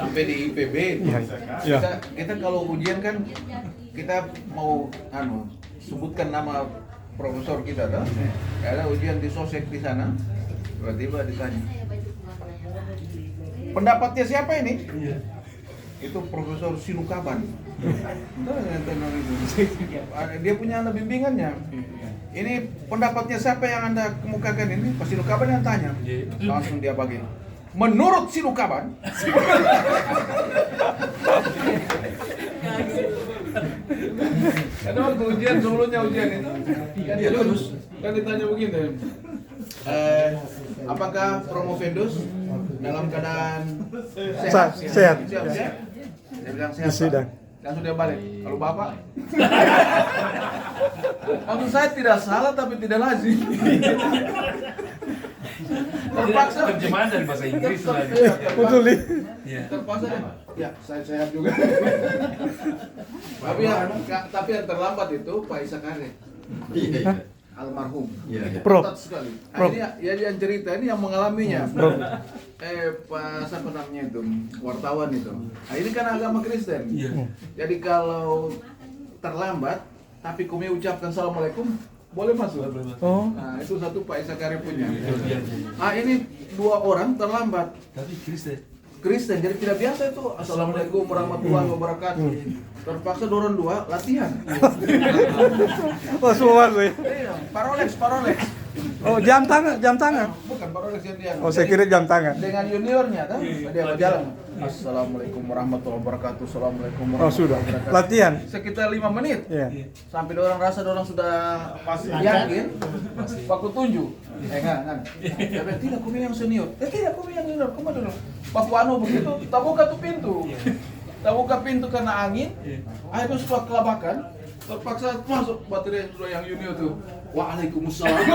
sampai di IPB. Kita kalau ujian kan kita mau sebutkan nama profesor kita dah. Ada ujian di sosek di sana. Tiba-tiba ditanya, pendapatnya siapa ini? Itu Profesor Sinukaban. Dia punya anak bimbingannya. Ini pendapatnya siapa yang Anda kemukakan ini? Pak Sinukaban yang tanya. Langsung dia bagi. Menurut Sinukaban. Ada waktu ujian sebelumnya ujian itu. Kan ditanya begini. Apakah Promovendus dalam keadaan sehat? Sehat. Dia bilang sehat. Sidang. Langsung dia balik. Kalau Bapak? Maksud saya tidak salah tapi tidak lazim. Terpaksa terjemahan dari bahasa Inggris lagi. Betul nih. Terpaksa ya saya sehat juga. Tapi yang terlambat itu Pak Isakare. Almarhum. Prof. Ketat sekali. Ini yang cerita ini yang mengalaminya. Pas apa namanya itu wartawan itu. Nah, ini kan agama Kristen. Jadi kalau terlambat tapi kami ucapkan assalamualaikum boleh masuk. Nah itu satu Pak Isakare punya. Nah ini 2 orang terlambat. Tapi Kristen jadi tidak biasa itu assalamualaikum warahmatullahi wabarakatuh. Terpaksa dorong 2 latihan. Oh, semua ya. Iya, Parolex. Oh, jam tangan. Bukan Parolex yang dia. Oh, saya kira jam tangan. Dengan juniornya kan? Dia berjalan. Assalamualaikum warahmatullahi wabarakatuh. Assalamualaikum Oh, sudah. warahmatullahi wabarakatuh. Latihan. Sekitar 5 menit. Iya. Sampai orang rasa orang sudah yakin. Paku tunjuk. Enggak. Dia bilang, tidak, kami yang senior. Tidak, kami yang junior. Kamu dulu. Paku begitu, tak buka tuh pintu. Tak buka pintu karena angin. Akhirnya sudah kelabakan. Terpaksa masuk baterai sudah yang junior tuh. Waalaikumsalam.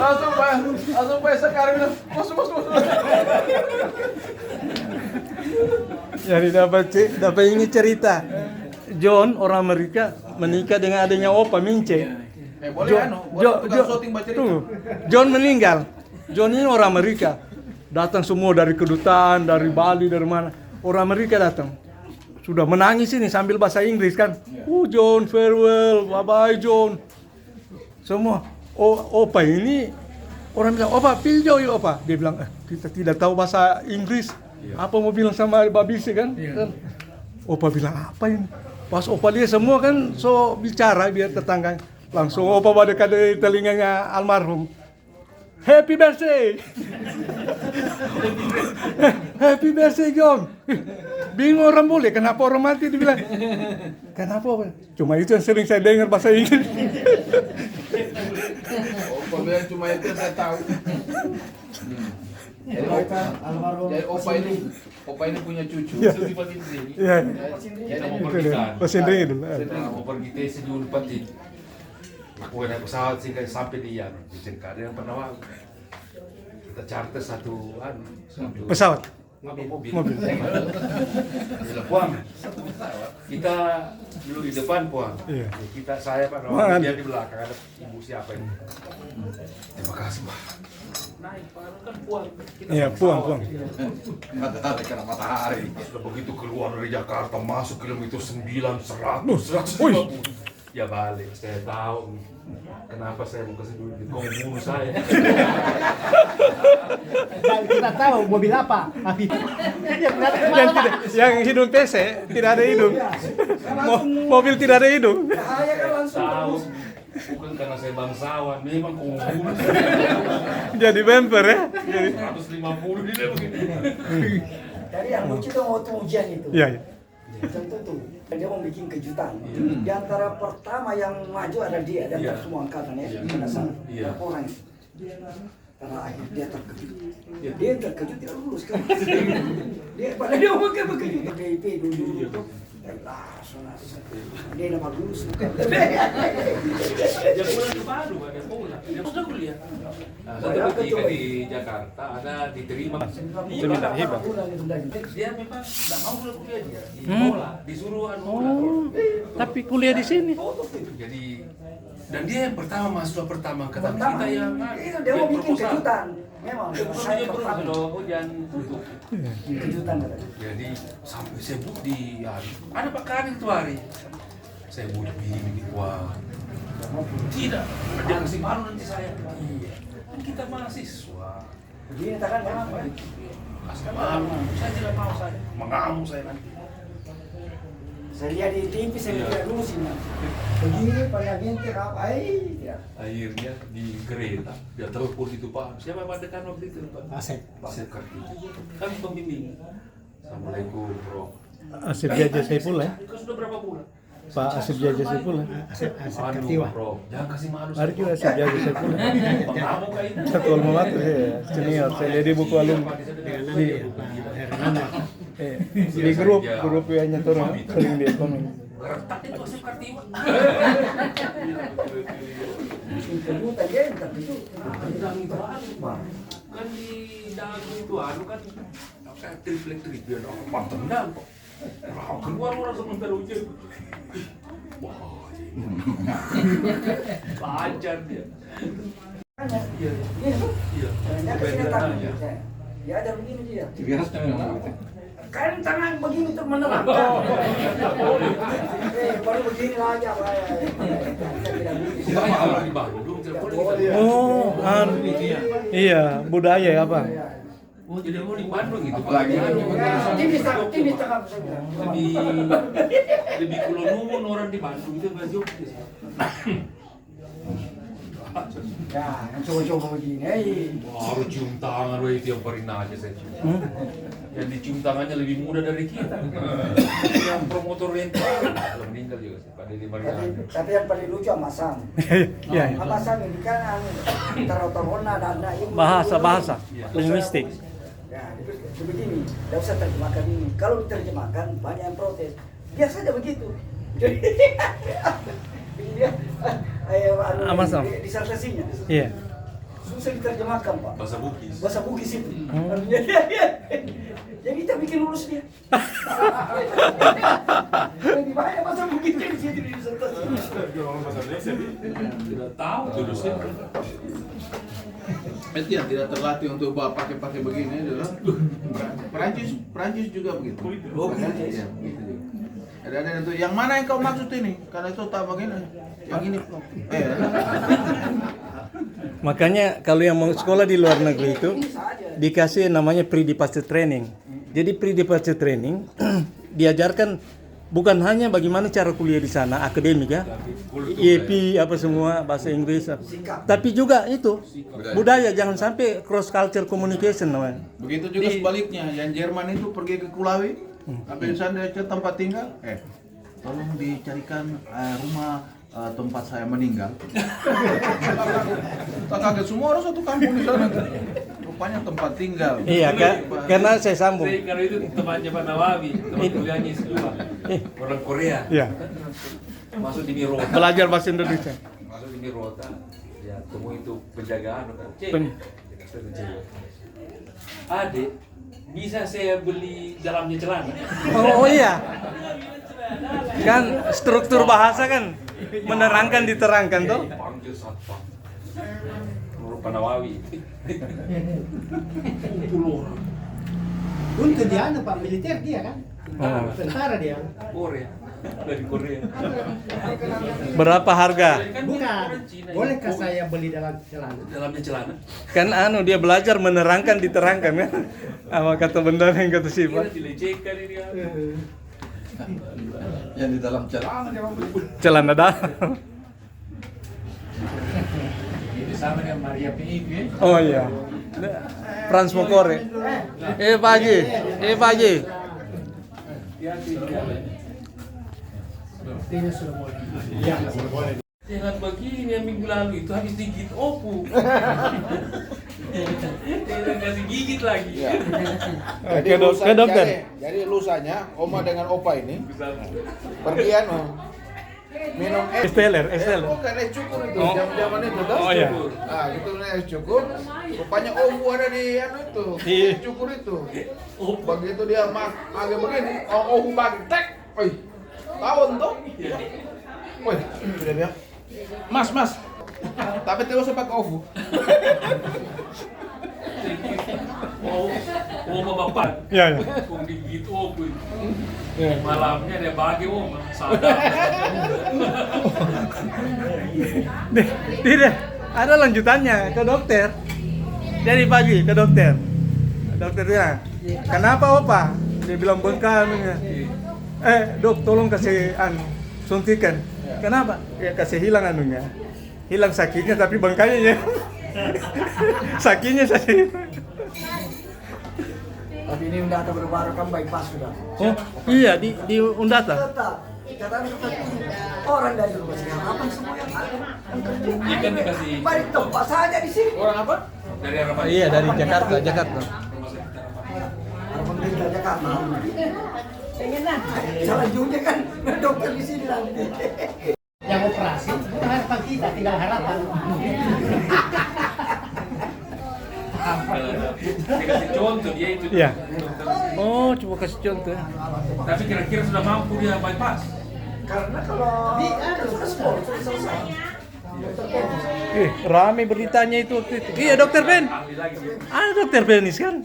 langsung Pak Isakare bilang, masuk. Jadi dapat ini cerita. John orang Amerika menikah dengan adanya Opa Mince. Boleh tukang syuting baca cerita. John meninggal. John ini orang Amerika. Datang semua dari kedutaan, dari Bali, dari mana. Orang Amerika datang. Sudah menangis ini sambil bahasa Inggris kan. John, farewell, bye-bye John. Semua. Opa ini, orang bilang, Opa, piljo ya Opa. Dia bilang, kita tidak tahu bahasa Inggris. Apa mau bilang sama Babisi kan? Opa bilang, apa ini? Pas Opa lihat semua kan, so bicara biar tetangga. Langsung Opa pada dari telinganya almarhum. Happy birthday! Happy birthday John! Bingung orang boleh, kenapa orang mati dibilang? Kenapa? Cuma itu yang sering saya dengar bahasa Inggris. Opa bilang cuma itu yang saya tahu. Jadi Opa ini punya cucu. itu di Pak Indri. Iya. Kita mau pergi kan. Pas ini dulu. Kita mau pergi tes di Unpad. Aku naik pesawat sih sampai di Cengkareng yang pernah kita charter satu Pesawat. mobil. Mobil. Puang, kita dulu di depan Puang. Iya. Saya Pak Nawang, dia di belakang ada ibu siapa ini. Terima kasih Pak. Naik Pak kan Puang. Iya, Puang. Matahari kena matahari. Sudah begitu keluar dari Jakarta masuk kilometer 9, 100, 150. Ya balik, saya tahu kenapa saya mau kasih duit, kau bunuh saya. Kita tahu mobil apa. Yang hidung PC tidak ada hidung. Mobil tidak ada hidung. Tahu, bukan karena saya bangsawan, memang kau bunuh. Jadi bumper ya. 150 dia begini. Dari yang lucu tuh waktu ujian itu. Iya. Contoh tuh, dia mau bikin kejutan. Di antara pertama yang maju ada dia, dan semua angkatan ya. Pada sana, berapa orang. Karena akhirnya dia terkejut. Dia terkejut, dia lulus kan. Padahal dia mau berkejut. DIP dulu. Dia nama lulus. Dia pulang ke Baru, ada pulang. Dia sudah kuliah. Satu ketika di Jakarta ada diterima. Dia memang tidak mau kuliah dia. Ditolak, disuruh Tapi kuliah di sini. Jadi dan dia yang pertama mahasiswa pertama angkatan kita yang Dia mau bikin proposal. kejutan. Memang Sebelum saya dia perlu pertama kalau hujan tutup. kejutan katanya. Jadi sampai saya buk di ada Pak Kadin tuh hari. Saya buk di gitu wah. Tidak, dia kasih malu nanti saya. Iya, kan kita mahasiswa. Begini kan memang Pak. Kasih malu, saya tidak mau saya. Mengamuk saya nanti. Saya lihat di TV, saya Iya. lihat dulu sih. Begini pada bintik apa? Ya. Akhirnya di kereta dia telepon itu Pak. Siapa Pak dekan waktu itu Pak? Asep. Asep Kartini. Kami pembimbing. Assalamualaikum Bro. Asif Jaja Saiful ya. Kau sudah berapa bulan? Pak Asif Jaja Saiful ya. Asep Aduh Katiwa. Bro, jangan kasih malu. Mari kita Asif Jaja Saiful ya. Mengamuk kayak itu. Satu alma mater ya, senior. Saya lihat di buku alum Dengan nanti ya, Pak Hernanda. di grup yang nyetor sering dia komen. Gertak itu Asep Kartima. Kejutan dia tapi itu. Kan di dagu itu anu kan kayak triplek dia apa tendang kok. Keluar orang sebentar hujan. Wah, lancar dia. Iya, Ini tuh. iya. Ternyata saya tahu. Ya ada begini dia. Kan tangan begini tuh menerang. Baru begini aja Pak. Kita malah di Bandung, tidak boleh. Oh, iya, budaya ya Pak. Oh, jadi mau di Bandung gitu. Apalagi Ini tengah saya bilang. lebih kulo numun orang di Bandung itu kan Jogja. Ya, yang coba-coba begini. Wah, harus cium tangan, wah itu yang paling aja saya cium. Yang dicium tangannya lebih muda dari kita. Yang promotor rental, kalau meninggal juga sih, Pak Dede Mariana. Tapi yang paling lucu sama Sam. Iya. Sama Sam ini kan taruh-taruhna dan Bahasa linguistik. Ya, itu begini, tidak usah terjemahkan ini. Kalau diterjemahkan banyak yang protes. Biasa aja begitu. Jadi dia Amasam. disertasinya. Iya. Susah diterjemahkan Pak. Bahasa Bugis. Bahasa Bugis itu. Jadi kita bikin lulus dia. Lebih banyak bahasa Bugis di situ di disertasi. Tidak tahu tulisnya. itu yang tidak terlatih untuk pakai begini adalah Perancis juga begitu. Oh, Perancis. Ya, begitu juga. Ada itu. Yang mana yang kau maksud ini? Karena itu tak begini. Yang ini. Makanya kalau yang mau sekolah di luar negeri itu dikasih namanya pre-departure training. Jadi pre-departure training diajarkan bukan hanya bagaimana cara kuliah di sana akademik ya, IEP apa semua bahasa Inggris, tapi juga itu budaya. Jangan sampai cross culture communication namanya. Begitu juga sebaliknya. Yang Jerman itu pergi ke Kulawi, sampai sana ke tempat tinggal, tolong dicarikan rumah tempat saya meninggal. Tak kaget semua orang satu kampung di sana. Rupanya tempat tinggal. Iya, karena saya sambung. Karena itu temannya Pak Nawawi, teman kuliahnya semua. Orang Korea. Iya. Masuk di Mirota. Belajar bahasa Indonesia. Masuk di Mirota. Ya, temu itu penjagaan kan. Adik, bisa saya beli dalamnya celana? Oh iya. Kan struktur bahasa kan menerangkan diterangkan tuh. Panggil satpam. Menurut Pak Nawawi. Kumpul orang. Untuk dia anu Pak militer dia kan. Oh. Tentara dia. Korea. Dari Korea. Berapa harga? Kan Bukan. orang Cina, Bolehkah ya. saya beli dalam celana? Dalamnya celana? Kan dia belajar menerangkan diterangkan kan. Apa kata benar yang kata Kira sifat. dilecehkan ini. Yang di dalam celana dia Celana dalam. Di sana kan Maria PIP. Oh iya. Frans Mokore. Pak Haji. Pak Haji. Ini sudah boleh. Jangan begini yang minggu lalu itu habis digigit opu. Jangan kasih gigit lagi. Ke dokter. Jadi lusanya Oma dengan Opa ini pergi minum es. Esteller. Bukan es cukur itu, Oh. zaman itu tuh. Oh, iya. Nah, gitu es cukur. Rupanya obu ada di itu. Iya. Es cukur itu. Begitu dia agak begini, obu bagi tek. Wih. Tahun tuh. Wih, dia bilang, Mas. Tapi tidak usah pakai obu. Oma bapak. Ya, ya. Kung digigit opo. Ya. Malamnya dia bagi oma. Sadar. Tidak, ada lanjutannya ke dokter. Jadi pagi ke dokter. Dokter bilang, kenapa opa? Dia bilang bengkak anunya. Dok, tolong kasih suntikan. Kenapa? Ya kasih hilang anunya. Hilang sakitnya tapi bengkaknya ya. Sakitnya saja. Tapi ini udah ada baru-baru kan bypass sudah. Oh, iya di Undata. Tetap. Karena orang dari rumah sakit harapan semua yang ada. Dia kan dikasih Balik tempat saja di sini. Orang apa? dari harapan. Iya, dari Jakarta. Harapan Berita Jakarta. Selanjutnya kan dokter di sini nanti. Yang operasi itu harapan kita, tinggal harapan. Dikasih contoh dia itu. Iya. Oh, coba kasih contoh. Tapi kira-kira sudah mampu dia bypass. Karena kalau sudah sponsor selesai. Rame beritanya itu waktu itu. Iya, Dokter Ben. Ahli lagi dia. Ada Dokter Benis kan?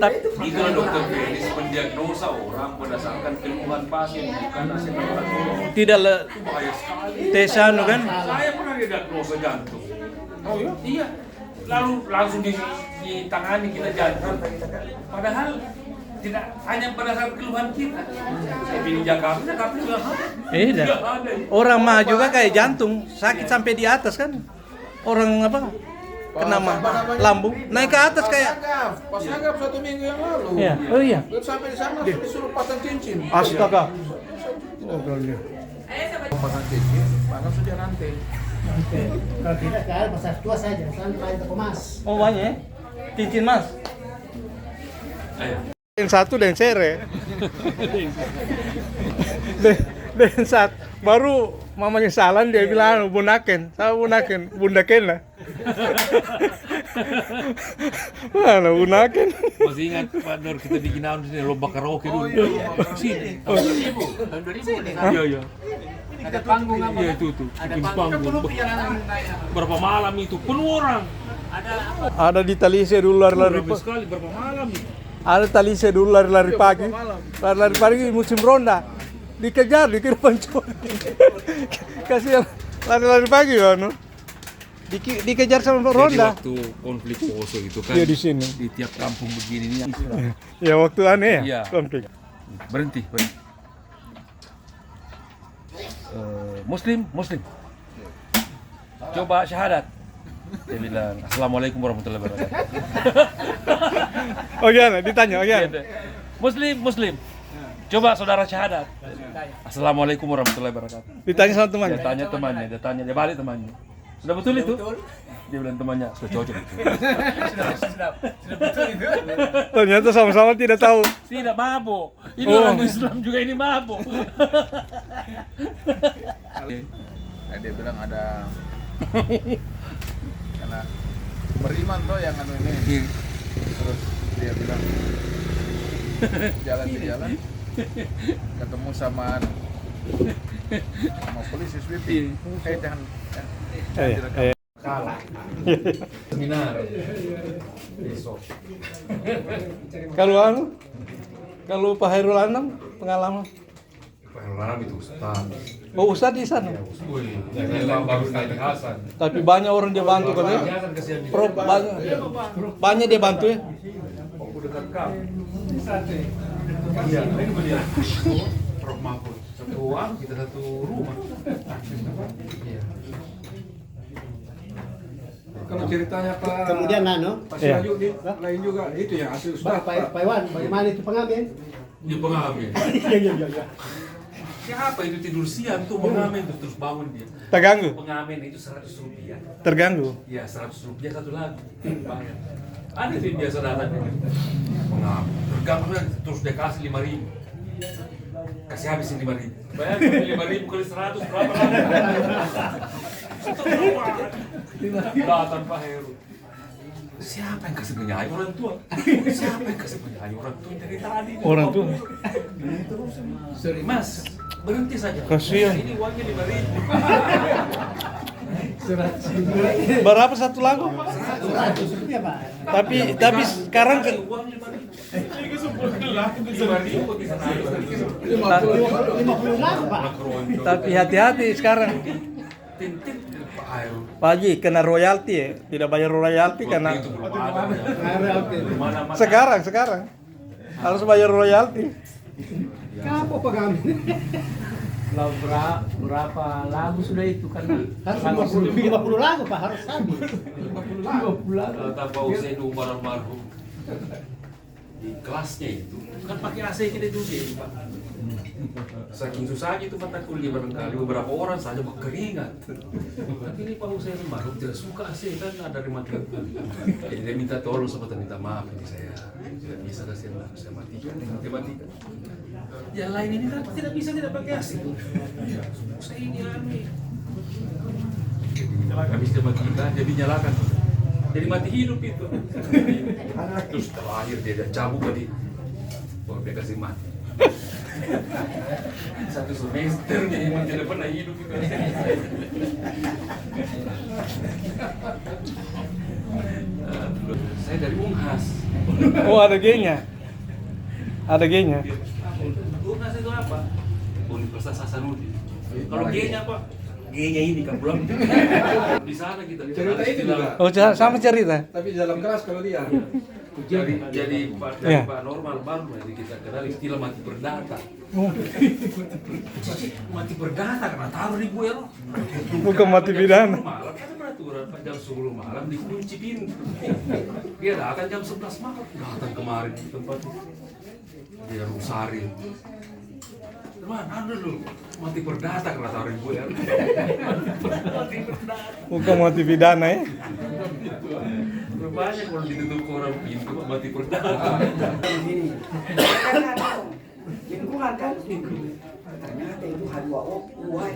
Itulah dokter medis mendiagnosa orang berdasarkan keluhan pasien bukan hasil laboratorium. Tidak Itu bahaya sekali. tes anu kan? Saya pernah didiagnosa jantung. Oh iya? Iya. Lalu langsung ditangani kita jantung. Padahal tidak hanya berdasarkan keluhan kita. Saya pilih Jakarta juga ada. Tidak. Tidak ada. Orang mah juga kayak jantung, sakit sampai di atas kan? Orang apa? Kena lambung, naik ke atas kayak. Pas Agap 1 minggu yang lalu. Iya. Oh iya. Terus sampai di sana disuruh pasang cincin. Astaga. Oh, iya. Pasang cincin, bahkan sudah nanti. Kalau tidak ke air pasar tua saja, sampai ke emas. Oh banyak ya? Cincin mas. Ayo. Yang satu dan sere. Dan saat baru mamanya salam dia bilang bunaken, saya bunaken, bunda ken lah. Mana bunaken? Masih ingat Pak Nur kita di Ginaun sini lomba karaoke dulu. Sini. Tahun 2000. Iya iya. Ada panggung apa? Iya itu bikin panggung. Berapa malam itu penuh orang. Ada di Talise dulu lari-lari. Berapa sekali berapa malam itu. Ada Talise dulu lari-lari pagi. Lari-lari pagi musim ronda. Dikejar, dikira pancur. Kasihan lari-lari pagi kan. Dikejar sama Jadi ronda. waktu konflik Poso itu kan. Iya, di sini. Di tiap kampung begini ini Ya waktu aneh ya, Iya. konflik. berhenti. Muslim. Coba syahadat. Dia bilang, Assalamualaikum warahmatullahi wabarakatuh. Oh gimana? Ditanya, oh gimana? Muslim. Coba saudara syahadat. Assalamualaikum warahmatullahi wabarakatuh. Ditanya sama temannya. Dia tanya, dia balik temannya. Sudah betul itu? Dia bilang temannya, sudah cocok itu. Ternyata sama-sama tidak tahu. Tidak mabuk. Ini Oh. orang Islam juga ini mabuk. Nah, dia bilang ada karena beriman tuh yang anu ini. Terus dia bilang jalan ke jalan ketemu sama polisi sweeping. Jangan. Seminar besok. Kalau Pak Hairul Anam pengalaman. Pengalaman itu Ustaz. Oh Ustadz di sana. Baru Nabi Hasan. Tapi banyak orang dia bantu katanya. Prof banyak dia bantu ya. Aku dekat kau. Iya, ini beliau. Prof Mahfud. Satu kita satu rumah. Iya. Kalau ceritanya Pak Kemudian Pak Iya. Siraju lain juga itu ya asli Ustaz. Pak Iwan, bagaimana itu pengamen? Dia pengamen. Iya. Siapa itu tidur siang tuh pengamen tuh terus bangun dia. Terganggu. Pengamen itu 100 rupiah. Terganggu. Ya 100 rupiah satu lagu. Bayar. Ada sih biasa datang pengamen. Terganggu terus dia kasih 5.000. Kasih habisin 5.000. Bayar 5.000 kali 100 berapa lagi? Datang Pak Heru. Siapa yang kasih penyanyi orang tua? Siapa yang kasih penyanyi orang tua dari tadi? Orang tua. Mas, berhenti saja. Kasihan. Ini uangnya 5.000. Berapa satu lagu? 100 rupiah Pak. Tapi sekarang Uang 5.000 bisa naik. 50 lagu Pak. tapi hati-hati sekarang. Tintin Pak Air. Pagi kena royalti ya, tidak bayar royalti karena Itu belum ada. Mana-mana. sekarang harus bayar royalti. Apa Pak kami? Lalu berapa lagu sudah itu karena Harus 50 lagu Pak, harus habis. 50 lagu. Tanpa Hussein Umar almarhum di kelasnya itu kan pakai AC kita juga ya, Pak. Saking susahnya itu mata kuliah barangkali beberapa orang saja berkeringat. Tapi ini Pak Hussein almarhum tidak suka AC kan ada rematrik. Jadi dia minta tolong sama minta maaf ini saya tidak bisa kasih saya matikan. Yang lain ini kan tidak bisa tidak pakai AC. Saya ini aneh. Habis dia matikan, jadi nyalakan. Jadi mati hidup itu. Terus terakhir dia cabut tadi. Baru dia kasih mati. Satu semester dia emang tidak pernah hidup itu. Saya dari Unhas. Oh ada G-nya. Ada G-nya. Unhas itu apa? Universitas Hasanuddin. Kalau G-nya apa? G-nya ini kan pulang. Di sana kita Cerita itu juga. Oh sama cerita. Tapi di dalam kelas kalau dia. jadi Ya. Pak normal baru jadi kita kenal istilah mati perdata. Mati perdata karena taruh di gue loh. Bukan mati pidana. Malam ada peraturan Pak jam 10 malam dikunci pintu. Dia datang jam 11 malam. Datang kemarin di tempat itu. Dia Rusari. Teman, ada lu mati perdata karena taruh di gue. Mati perdata. Bukan mati pidana ya. Rupanya kalau ditutup orang pintu mati perdata. Begini. Kan lingkungan kan. Ternyata itu H2O, uai.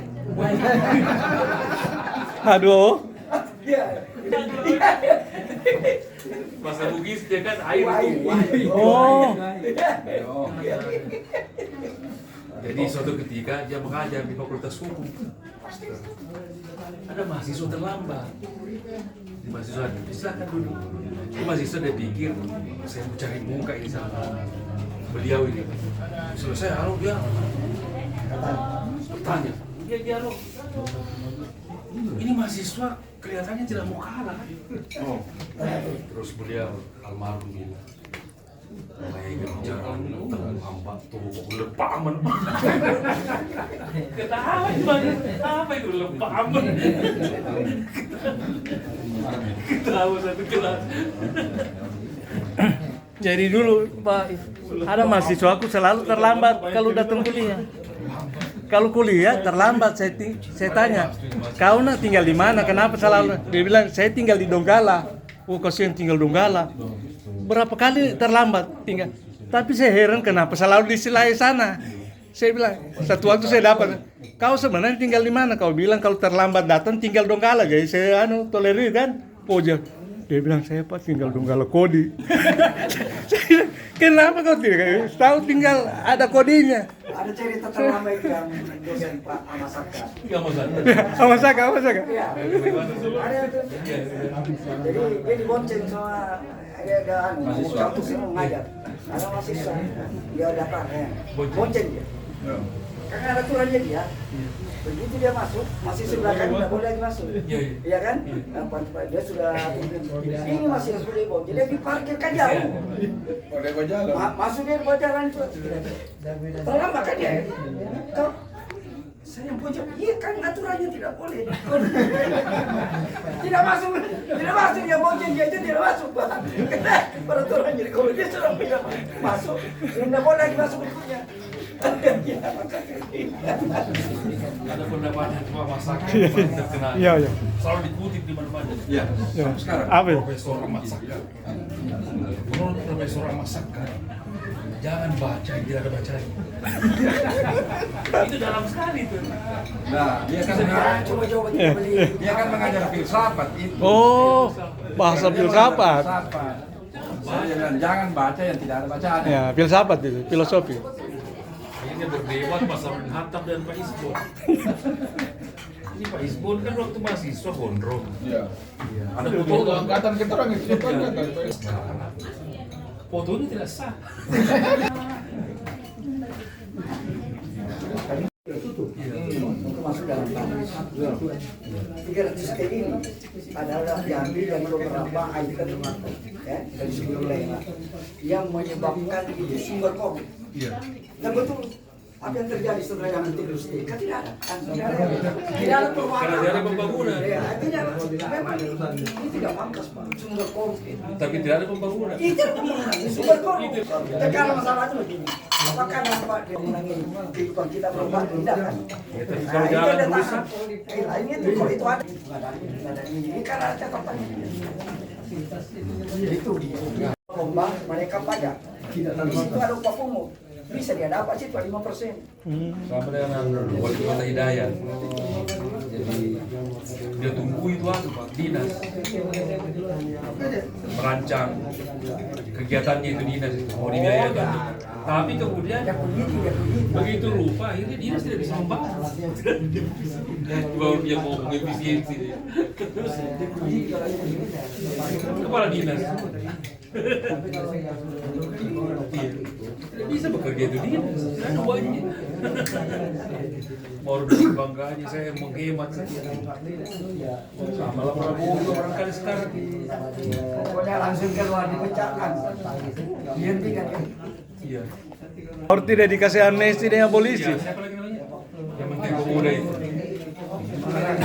Aduh. Iya. Bahasa Bugis dia kan air itu. Oh. Jadi suatu ketika dia mengajar di Fakultas Hukum. Ada mahasiswa terlambat. Di mahasiswa silakan dulu. Di mahasiswa dia pikir saya mau cari muka ini sama beliau ini. Selesai halo dia bertanya. Dia halo. Ini mahasiswa kelihatannya tidak mau kalah. Oh. Terus beliau almarhum bilang. Saya bicara tentang hamba tuh lepaman. Ketawa banget. Apa itu lepaman? Ketawa satu kelas. Jadi dulu Pak, ada mahasiswa aku selalu terlambat kalau datang kuliah. Kalau kuliah terlambat saya tanya, kau nak tinggal di mana? Kenapa selalu? Dia bilang saya tinggal di Donggala. Oh kasihan tinggal Donggala. Berapa kali terlambat tinggal. Tapi saya heran kenapa selalu di Silai sana. Saya bilang satu waktu saya dapat. Kau sebenarnya tinggal di mana? Kau bilang kalau terlambat datang tinggal Donggala. Jadi saya tolerir kan. Pojok. Dia bilang saya Pak tinggal Donggala Kodi. Kenapa kau tidak? Tahu tinggal ada kodenya. Ada cerita terlama itu yang dosen Pak Amasaka. Enggak mau sana. Amasaka. Iya. Ada itu. Jadi dia dibonceng sama ada kampus yang mengajar. Ada mahasiswa. Dia datang ya. Bonceng dia. Karena ada aturannya dia. Begitu dia masuk, masih sebelah kan tidak boleh lagi masuk. Iya kan? Dia sudah ini masih harus boleh bonceng. Jadi dia diparkirkan jauh. Oleh jalan. Masuk dia di bawah jalan itu. Terlambat kan dia. Kau saya yang pojok, iya kan aturannya tidak boleh. Tidak masuk dia bonceng dia itu tidak masuk Pak. Peraturannya kalau dia sudah tidak masuk, tidak boleh lagi masuk berikutnya. Ada pendapatnya cuma masakan paling terkenal. Iya. Selalu dikutip di mana-mana. Iya. Sekarang. Apa? Profesor Ahmad Sakar. Menurut Profesor Ahmad Sakar, jangan baca yang tidak ada bacanya. Itu dalam sekali tuh. Nah, dia kan Coba beli. dia kan mengajar filsafat itu. Oh, bahasa filsafat. Jangan baca yang tidak ada bacaannya. Ya, filsafat itu, filosofi. Akhirnya berdebat Pak Sarun Hatab dan Pak Isbo. Ini Pak Isbon kan waktu mahasiswa gondrong. Iya. Ada Itu foto angkatan kita orang itu. Fotonya tidak sah. Untuk masuk dalam tanah 300 kali ini adalah diambil dari beberapa item ya dari sumber wilayah yang menyebabkan itu sumber COVID. Dan betul apa yang terjadi setelah yang Antivirus D kan tidak ada, tidak ada perubahan. Karena ada pembangunan. Ya, memang ini tidak pantas Pak, sumber COVID. Tapi tidak ada pembangunan. Itu pembangunan, sumber COVID. Sekarang masalahnya begini, apakah nampak dia menangani kehidupan kita berubah tidak kan? Tapi Nah, kalau itu jalan ada rusak. tahan. Lainnya itu kalau itu ada, nggak ada ini kan ada catatan. Itu dia. Lomba mereka pajak. Di situ ada upah umum. Bisa dia dapat sih 5%. Sama dengan wali kota Hidayat. Jadi dia tunggu itu Pak dinas merancang kegiatannya itu dinas mau dibiayakan. Tapi kemudian begitu lupa akhirnya dinas tidak bisa membantu. Baru dia mau efisiensi. Kepala dinas. Tidak bisa bekerja itu dinas. Ada duanya. Baru dengan bangganya saya menghemat saja. Sama lah Prabowo juga barangkali sekarang. Pokoknya langsung keluar dipecahkan. Dihentikan ya. Iya. Baru tidak dikasih amnesti dengan polisi. Iya, siapa lagi namanya? Yang Menteri Pemuda itu.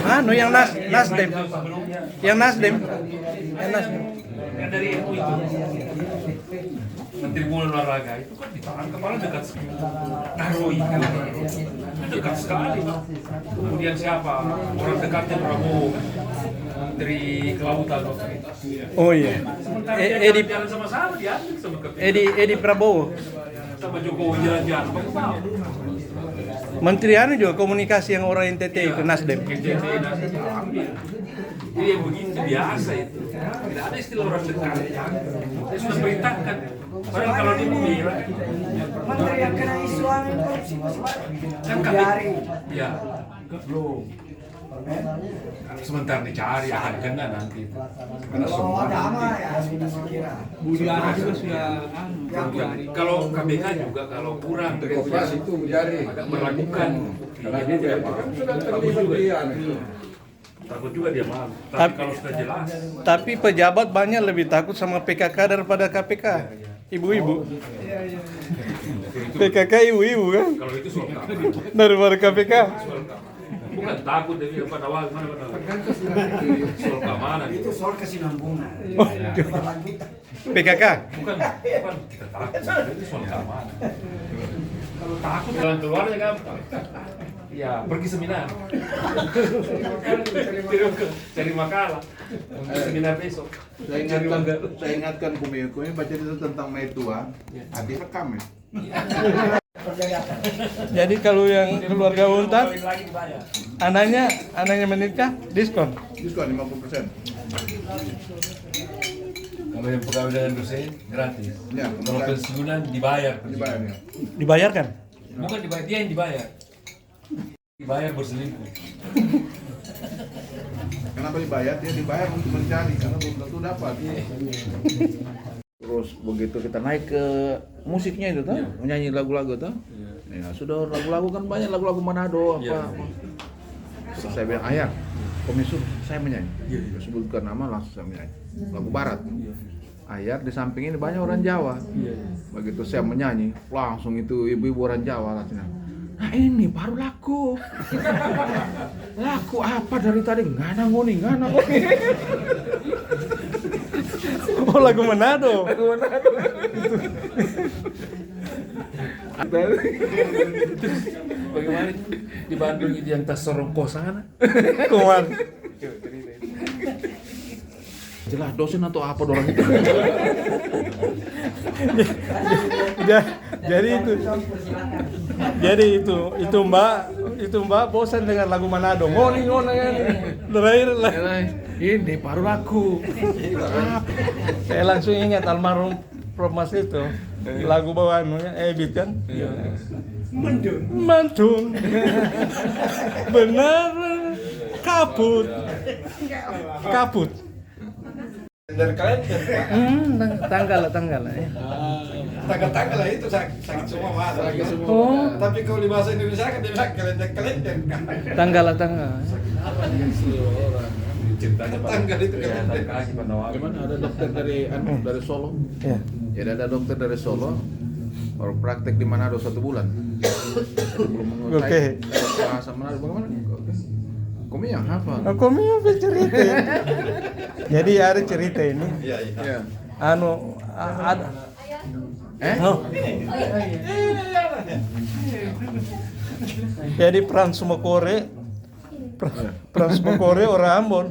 Anu yang Nasdem. Sebelumnya. Yang Nasdem. Yang Nasdem. Yang dari NU itu. Menteri Pemuda Olahraga itu kan ditahan kepala dekat Naroi dekat sekali Pak. Kemudian siapa orang dekatnya Prabowo kan? Menteri Kelautan waktu itu. Oh iya. Sementara E- dia Edi jalan sama-sama diambil sama KPK. Edi Prabowo. Sama Jokowi jalan-jalan pakai mau. Menteri anu juga komunikasi yang orang NTT itu Nasdem. NTT Nasdem ambil. Jadi yang begitu biasa itu. Tidak ada istilah orang dekat. Dia sudah perintahkan. Padahal kalau dia bilang, Menteri yang kena isu angin korupsi masih kan banyak. KPK. Biari. Ya. Belum. Sebentar dicari akan kena nanti. Kalau ada aman ya saya kira. Budi Ari juga sudah Kalau KPK juga kalau kurang Koperasi itu jari. agak meragukan. Karena dia tidak sudah terlibat dia. Takut juga dia malu. Tapi kalau sudah jelas, Tapi pejabat banyak lebih takut sama PKK daripada KPK. Ibu-ibu. PKK ibu-ibu kan kalau itu soal keamanan. daripada KPK. Soal keamanan. Bukan takut dari pada awal mana. Soal keamanan. Itu soal kesinambungan. Oh, Berlanjutan. PKK. Bukan kita takut. Itu soal keamanan. Kalau takut jalan keluarnya gampang. Ya, pergi seminar. Cari makalah untuk seminar besok. Saya ingatkan Kumi baca itu tentang Metua, hati rekam ya. Jadi kalau yang keluarga Untar anaknya menikah diskon. Diskon 50%. Kalau yang pegawai dengan dosen gratis. Ya, Kalau pensiunan dibayar. dibayar ya. Dibayarkan. Bukan dibayar, dia yang dibayar. Dibayar berselingkuh. Kenapa dibayar? Dia dibayar untuk mencari karena belum tentu dapat. Terus begitu kita naik ke musiknya itu tuh, menyanyi lagu-lagu tuh. Ya sudah lagu-lagu kan banyak lagu-lagu Manado apa. Terus saya bilang ayah, komisur saya menyanyi. Sebutkan nama langsung saya menyanyi. Lagu Barat. Ayar di samping ini banyak orang Jawa. Begitu saya menyanyi, langsung itu ibu-ibu orang Jawa katanya. Nah ini baru laku. Laku apa dari tadi? Ngana ngoni. Oh lagu Manado. Bagaimana di Bandung itu yang tas sorongko sana? Kuman. Jelas dosen atau apa dorang itu? Jadi itu Mbak bosan dengan lagu Manado. Ngoni terakhir lah. Ini baru laku. Saya langsung ingat almarhum Prof Mas itu lagu bawaannya Ebit kan? Mantun. Benar kaput. Kaput. Dari kalender. Tanggal ya. Tanggal-tanggal lah itu sakit semua mas. Sakit semua. Oh, Tapi kalau di bahasa Indonesia kan dia bilang kalender. tanggal. Ceritanya Tanggal itu kalender. kaki pada waktu. Cuman ada dokter dari dari Solo. Ya. Jadi ada dokter dari Solo baru praktek di Manado 1 bulan. Jadi belum menguasai bahasa Manado bagaimana? Oke. Kamu yang hafal. Aku mau cerita. Jadi ada cerita ini. Iya. Ya. Ada. Oh. Jadi Frans Mokore orang Ambon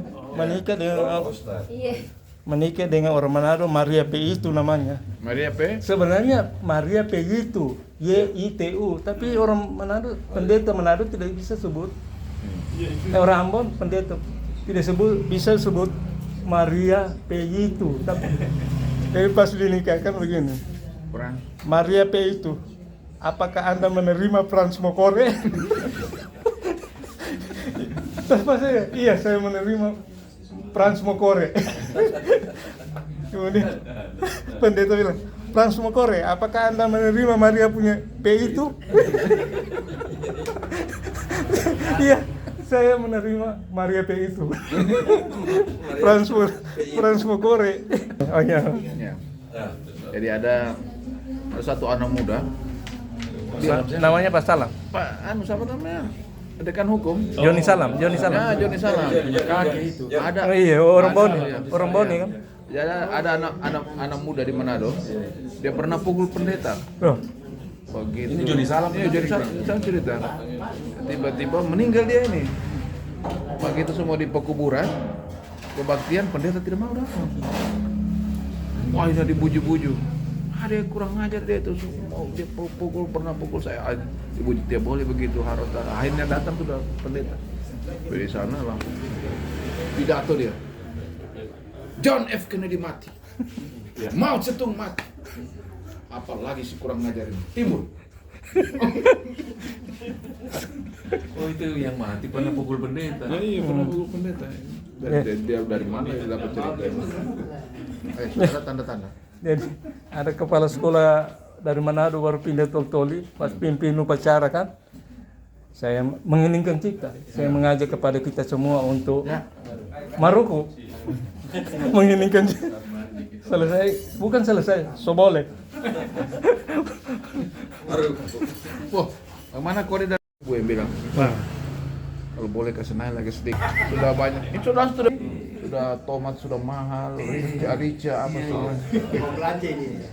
menikah dengan orang Manado, Maria P itu namanya. Maria P. Sebenarnya Maria P itu YITU, tapi orang Manado, pendeta Manado tidak bisa sebut. Orang Ambon pendeta tidak bisa sebut Maria P itu. Tapi pas dinikahkan begini. Kurang. Maria P itu, apakah Anda menerima Frans Mokore? Terus pas iya saya menerima Frans Mokore. Kemudian pendeta bilang, Frans Mokore, apakah Anda menerima Maria punya P itu? Iya, saya menerima Maria P itu. Frans Mokore. Oh iya. Ya. Jadi ada satu anak muda. Namanya Pak Salam. Pak, siapa namanya? Dekan hukum. Joni Salam. Ya, Joni Salam. Kaki itu. Ada. Oh iya, orang Boni kan. Jadi ada anak muda di Manado. Dia pernah pukul pendeta. Oh. Begitu. Ini Joni Salam. Iya, Joni Salam cerita. Tiba-tiba meninggal dia ini. Begitu semua di pekuburan, kebaktian pendeta tidak mau datang. Wah, ini dibuju-buju. Ada yang kurang ngajar dia itu, mau dia pernah pukul saya. Dibujuk dia boleh begitu, harus datang. Akhirnya datang sudah pendeta. Dari sana langsung pidato dia. John F. Kennedy mati. Mao Zedong mati. Apalagi si kurang ngajar ini. Timur. Oh itu yang mati pernah pukul pendeta. Iya, pernah pukul pendeta. Dia dari mana dia dapat cerita ini? Saudara tanda-tanda. Jadi ada kepala sekolah dari Manado baru pindah Toltoli, pas pimpin upacara kan, saya mengheningkan cipta, saya mengajak kepada kita semua untuk maruku, mengheningkan cipta. Bukan selesai, so boleh. Wah, mana kode dari gue yang bilang, Pak, kalau boleh kasih naik lagi sedikit. Sudah banyak, ini sudah tomat sudah mahal, rica apa semua.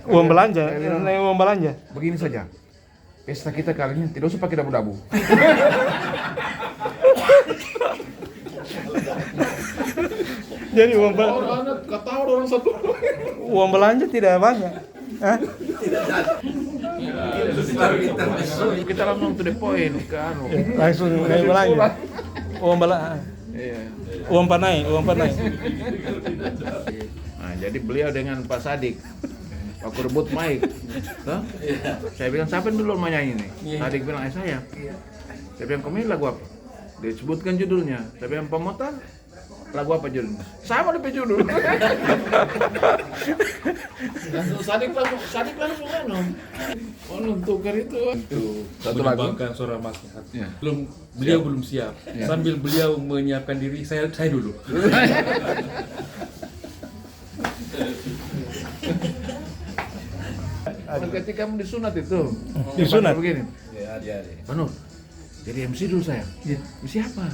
Uang belanja. Begini saja, pesta kita kali ini tidak usah pakai dabu-dabu. Jadi Kata orang satu. uang belanja tidak banyak. Hah? Kita langsung to the point kan. Langsung belanja. Uang belanja. Iya. Uang panai. Nah, jadi beliau dengan Pak Sadik, aku rebut mic. Tuh? Saya bilang siapa yang dulu mau nyanyi nih? Sadik bilang saya. Saya bilang kamu ini lagu apa? Disebutkan judulnya. Saya bilang pemotor. Lagu apa judulnya? Sama di judul. Sadik langsung tukar itu. Satu lagu. Menyumbangkan suara Mas. Ya. Beliau belum siap. Sambil beliau menyiapkan diri, saya dulu. Ketika kamu disunat itu. Disunat? Begini. Iya. Panur, jadi MC dulu saya. MC apa?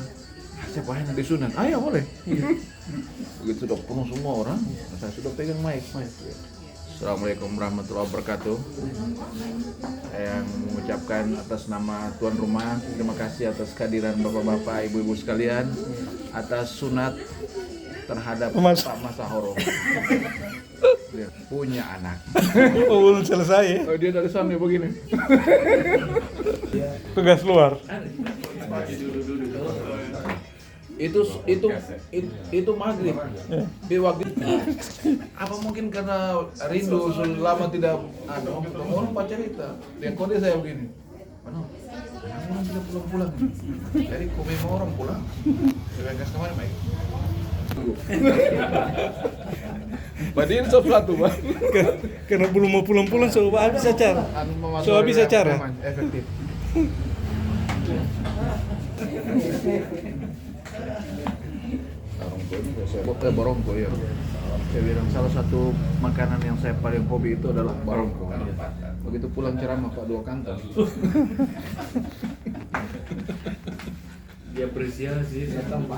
Siapa yang disunat? Ayo boleh. Begitu sudah penuh semua orang, saya sudah pegang mic. Assalamualaikum warahmatullahi wabarakatuh. Saya mengucapkan atas nama tuan rumah, terima kasih atas kehadiran bapak-bapak, ibu-ibu sekalian, atas sunat terhadap Pak Masahoro. Dia punya anak. Oh, belum selesai. Oh, dia dari sana begini. Tugas luar. itu maghrib di waktu apa mungkin karena rindu sudah lama tidak orang Pak cerita dia kode saya begini orang tidak pulang jadi kami mau orang pulang saya kasih kemana baik Badin satu Pak Karena belum mau pulang-pulang coba habis acara. Coba habis acara. Efektif. Barongko ini saya buat barongko ya. Saya bilang salah satu makanan yang saya paling hobi itu adalah barongko. Begitu pulang ceramah Pak 2 kantong. Dia apresiasi saya tambah.